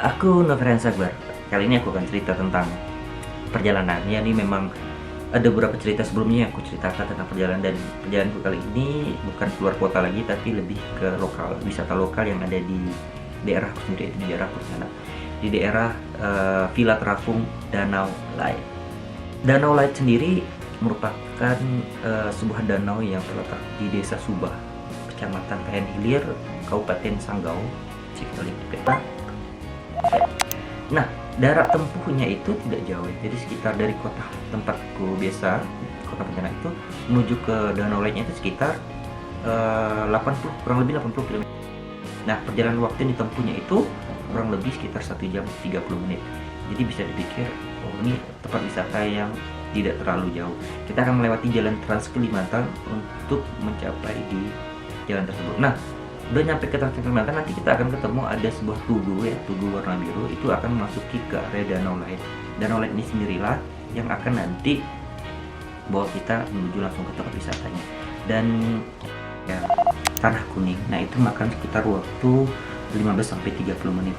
Aku Nofrian Sagbar. Kali ini aku akan cerita tentang perjalanan. Ya, ini memang ada beberapa cerita sebelumnya yang aku ceritakan tentang perjalanan, dan perjalananku kali ini bukan keluar kota lagi, tapi lebih ke lokal, wisata lokal yang ada di daerah aku sendiri, di daerah Pontianak, di daerah Villa Terapung Danau Lait. Danau Lait sendiri merupakan sebuah danau yang terletak di Desa Subah, Kecamatan Kayan Hilir, Kabupaten Sanggau, Cipta. Nah, jarak tempuhnya itu tidak jauh, jadi sekitar dari kota tempatku biasa, kota Pontianak itu, menuju ke Danau Laitnya itu sekitar kurang lebih 80 km. Nah, perjalanan waktu yang ditempuhnya itu kurang lebih sekitar 1 jam 30 menit. Jadi bisa dipikir, oh ini tempat wisata yang tidak terlalu jauh. Kita akan melewati jalan Trans Kalimantan untuk mencapai di jalan tersebut. Nah, udah nyampe ke Trans Kalimantan, nanti kita akan ketemu ada sebuah tugu, ya, tugu warna biru, itu akan memasuki ke area Danau Lait. Danau Lait ini sendirilah yang akan nanti bawa kita menuju langsung ke tempat wisatanya. Dan ya, tanah kuning. Nah, itu makan sekitar waktu 15-30 menit.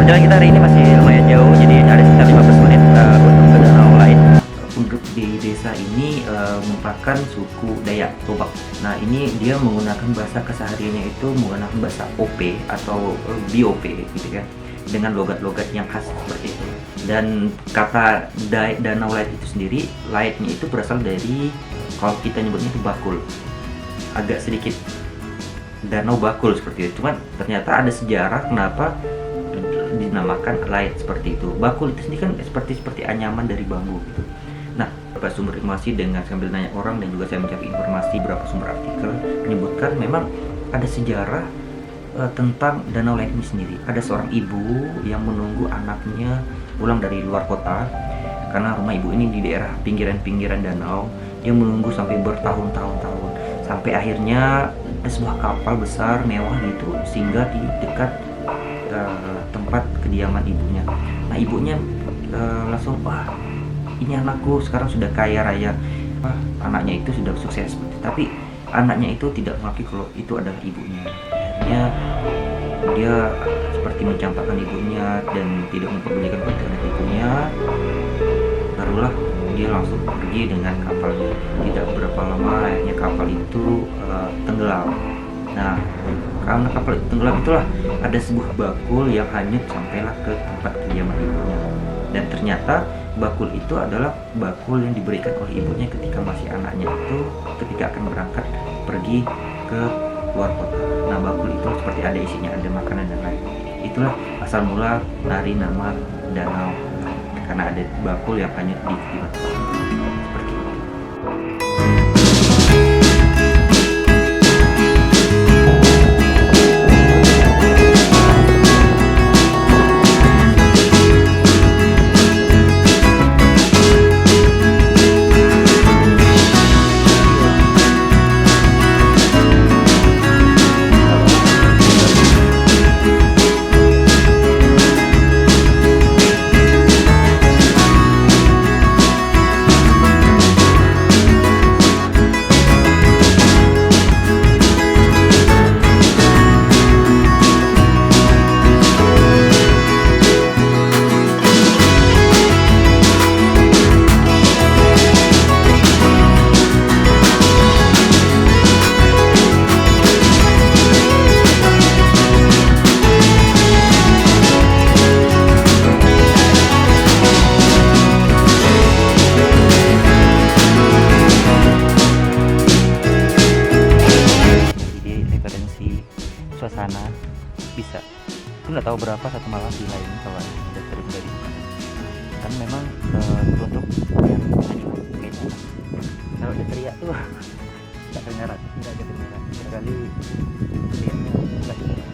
Perjalanan kita hari ini masih lumayan jauh, jadi ada sekitar 15 menit untuk ke Danau Lait. Penduduk di desa ini merupakan suku Dayak Toba. Nah, ini dia menggunakan bahasa kesehariannya itu menggunakan bahasa OP atau BOP gitu kan, dengan logat-logat yang khas seperti itu. Dan kata Danau Lait itu sendiri, laitnya itu berasal dari, kalau kita nyebutnya itu bakul, agak sedikit danau bakul seperti itu. Cuman ternyata ada sejarah kenapa dinamakan lait seperti itu. Bakul itu sendiri kan seperti anyaman dari bambu gitu. Nah, beberapa sumber informasi dengan sambil nanya orang dan juga saya mencari informasi beberapa sumber artikel menyebutkan memang ada sejarah tentang Danau Lait ini sendiri. Ada seorang ibu yang menunggu anaknya pulang dari luar kota, karena rumah ibu ini di daerah pinggiran danau. Dia menunggu sampai bertahun-tahun, sampai akhirnya ada sebuah kapal besar mewah gitu singgah di dekat tempat kediaman ibunya. Nah, ibunya langsung, wah, ini anakku sekarang sudah kaya raya. Wah, anaknya itu sudah sukses. Tapi anaknya itu tidak mengakui kalau itu adalah ibunya. Akhirnya dia seperti mencampakkan ibunya dan tidak memperdulikan keadaan ibunya. Barulah dia langsung pergi dengan kapalnya. Tidak berapa lama akhirnya kapal itu tenggelam. Nah, karena kapal itu tenggelam itulah ada sebuah bakul yang hanyut sampailah ke tempat kediaman ibunya. Dan ternyata bakul itu adalah bakul yang diberikan oleh ibunya ketika masih anaknya itu, ketika akan berangkat pergi ke luar kota. Nah, bakul itu seperti ada isinya, ada makanan dan lain. Itulah asal mula dari nama Danau, karena ada bakul yang hanyut di kediaman seperti itu. suasana bisa. Aku nggak tahu berapa satu malam villa ini kalau udah sering dari kan memang untuk yang honeymoon kayaknya kalau udah teriak tuh nggak kedengaran, barangkali teriaknya nggak kedengaran.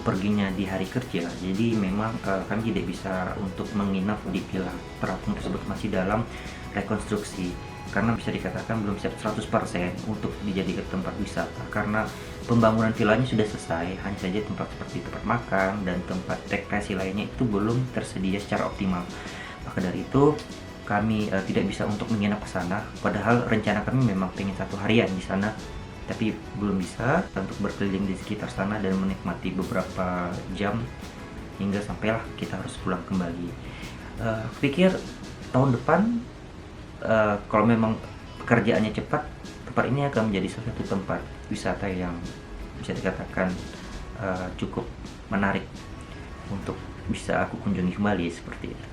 Perginya di hari kerja, jadi memang kami tidak bisa untuk menginap di villa terapung tersebut, masih dalam rekonstruksi karena bisa dikatakan belum siap 100% untuk dijadikan tempat wisata karena pembangunan villanya sudah selesai, hanya saja tempat seperti tempat makan dan tempat rekreasi lainnya itu belum tersedia secara optimal. Maka dari itu kami tidak bisa untuk menginap ke sana, padahal rencana kami memang pengen 1 harian di sana, tapi belum bisa untuk berkeliling di sekitar sana dan menikmati beberapa jam hingga sampailah kita harus pulang kembali. Aku pikir tahun depan kalau memang pekerjaannya cepat, tempat ini akan menjadi salah satu tempat wisata yang bisa dikatakan cukup menarik untuk bisa aku kunjungi kembali seperti itu.